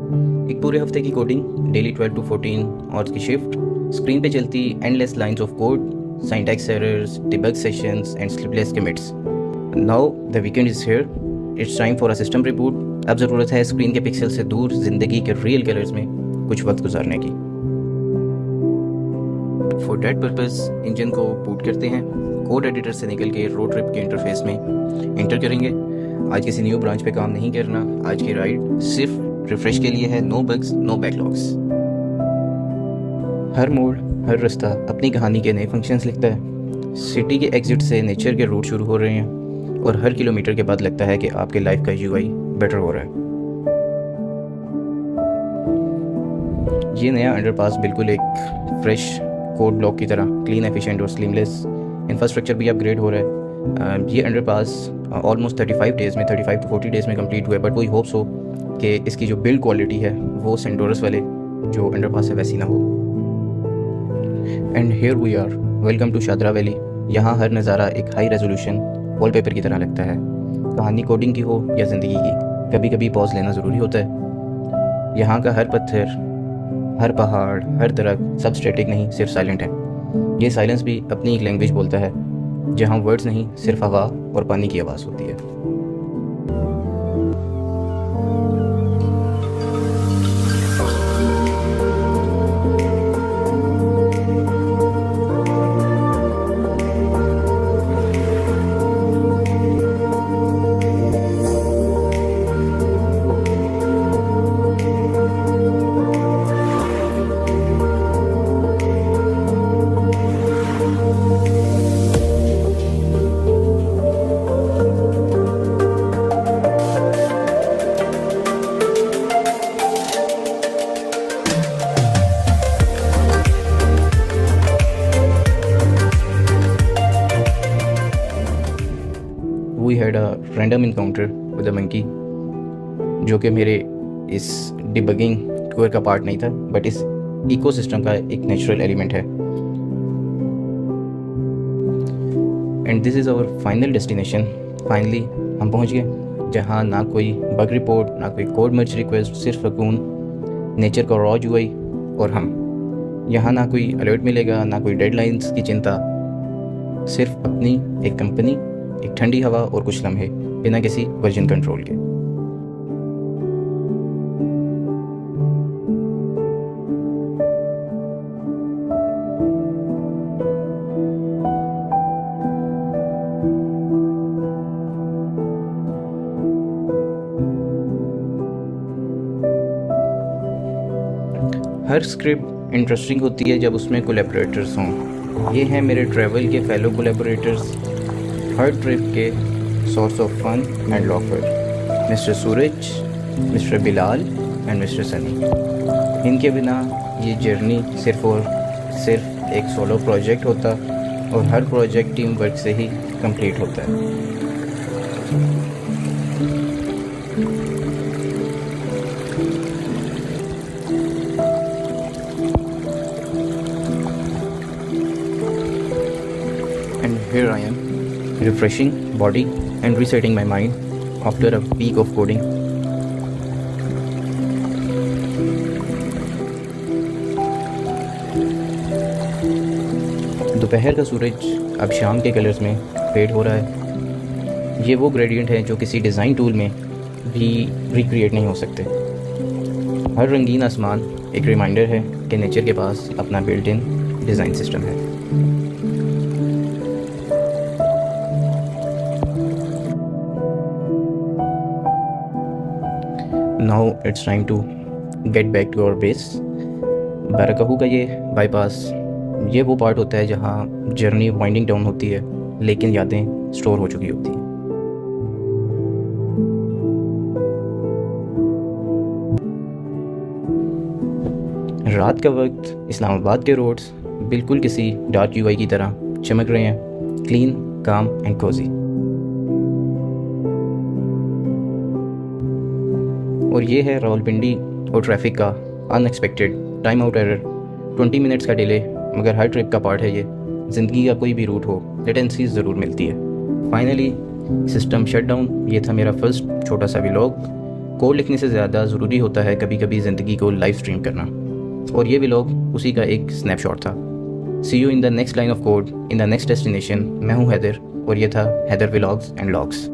एक पूरे हफ्ते की कोडिंग, डेली 12 to 14 आवर्स की शिफ्ट, स्क्रीन पे चलती endless lines of code, syntax errors, debug sessions and sleepless commits. Now the weekend is here, it's time for a system reboot. अब ज़रूरत है स्क्रीन के पिक्सल से दूर ज़िंदगी के रियल कलर्स में कुछ वक्त गुजारने की। फॉर दैट पर्पस इंजन को बूट करते हैं, कोड एडिटर से निकल के रोड ट्रिप के इंटरफेस में एंटर करेंगे। आज किसी न्यू ब्रांच पे काम नहीं करना, आज की राइड सिर्फ रिफ्रेश के लिए है। No bugs, no backlogs. हर मोड़, हर रास्ता अपनी कहानी के नए फंक्शंस लिखता है। सिटी के एग्जिट से नेचर के रूट शुरू हो रहे हैं और हर किलोमीटर के बाद लगता है कि आपके लाइफ का यूआई बेटर हो रहा है। ये नया अंडरपास बिल्कुल एक फ्रेश कोड ब्लॉक की तरह क्लीन, एफिशिएंट और स्लीमलेस। इंफ्रास्ट्रक्चर भी अपग्रेड हो रहा है। ये अंडरपास ऑलमोस्ट 35 डेज़ में, 35 to 40 डेज़ में कंप्लीट हुआ है। बट वही होप्स हो कि इसकी जो बिल्ड क्वालिटी है वो सेंटोरस वाले जो अंडरपास है वैसी ना हो। And here we are, welcome to Shadra valley. यहाँ हर नज़ारा एक हाई रेजोल्यूशन वॉलपेपर की तरह लगता है। कहानी कोडिंग की हो या ज़िंदगी की, कभी कभी पॉज लेना ज़रूरी होता है। यहाँ का हर पत्थर, हर पहाड़, हर दरख्त सब स्टैटिक नहीं, सिर्फ साइलेंट है। ये साइलेंस भी अपनी एक लैंग्वेज बोलता है, जहाँ वर्ड्स नहीं, सिर्फ हवा और पानी की आवाज़ होती है। We had a random encounter with a monkey, जो कि मेरे इस डिबगिंग टूर का पार्ट नहीं था, बट इस इकोसिस्टम का एक नेचुरल एलिमेंट है। And this is our final destination. Finally हम पहुंच गए, जहां ना कोई बग रिपोर्ट, ना कोई कोड मर्ज रिक्वेस्ट, सिर्फ सुकून, नेचर का रॉ यूआई और हम। यहाँ ना कोई अलर्ट मिलेगा, ना कोई डेडलाइंस की चिंता, सिर्फ अपनी एक कंपनी, एक ठंडी हवा और कुछ लम्हे बिना किसी वर्जन कंट्रोल के। हर स्क्रिप्ट इंटरेस्टिंग होती है जब उसमें कोलैबोरेटर्स हों। ये हैं मेरे ट्रैवल के फेलो कोलैबोरेटर्स, हर ट्रिप के source of fun and laughter, mister Suraj, mister Bilal and mister Sunny. इनके बिना ये जर्नी सिर्फ और सिर्फ एक सोलो प्रोजेक्ट होता और हर प्रोजेक्ट टीम वर्क से ही कंप्लीट होता है। And here I am, refreshing body and resetting my mind after a week of coding. दोपहर का सूरज अब शाम के कलर्स में फेड हो रहा है। ये वो ग्रेडियंट हैं जो किसी डिज़ाइन टूल में भी रिक्रिएट नहीं हो सकते। हर रंगीन आसमान एक रिमाइंडर है कि नेचर के पास अपना बिल्ट इन डिज़ाइन सिस्टम है। Now it's time to get back to our base. Barakahu का ये बाईपास, ये वो पार्ट होता है जहाँ जर्नी वाइंडिंग डाउन होती है, लेकिन यादें स्टोर हो चुकी होती हैं। रात का वक्त इस्लामाबाद के रोड्स बिल्कुल किसी डार्क यूआई की तरह चमक रहे हैं, क्लीन, काम एंड कोजी। और ये है रावलपिंडी और ट्रैफिक का unexpected time out error. 20 minutes का डिले, मगर हर ट्रिप का पार्ट है ये। ज़िंदगी का कोई भी रूट हो, लेटेंसीज ज़रूर मिलती है। Finally system shut down. ये था मेरा फर्स्ट छोटा सा व्लॉग। कोड लिखने से ज़्यादा ज़रूरी होता है कभी कभी ज़िंदगी को लाइव स्ट्रीम करना, और ये व्लॉग उसी का एक स्नैपशॉट था। See you in the next line of code in the next destination. मैं हूँ हैदर और ये था हैदर व्लॉग्स एंड लॉग्स।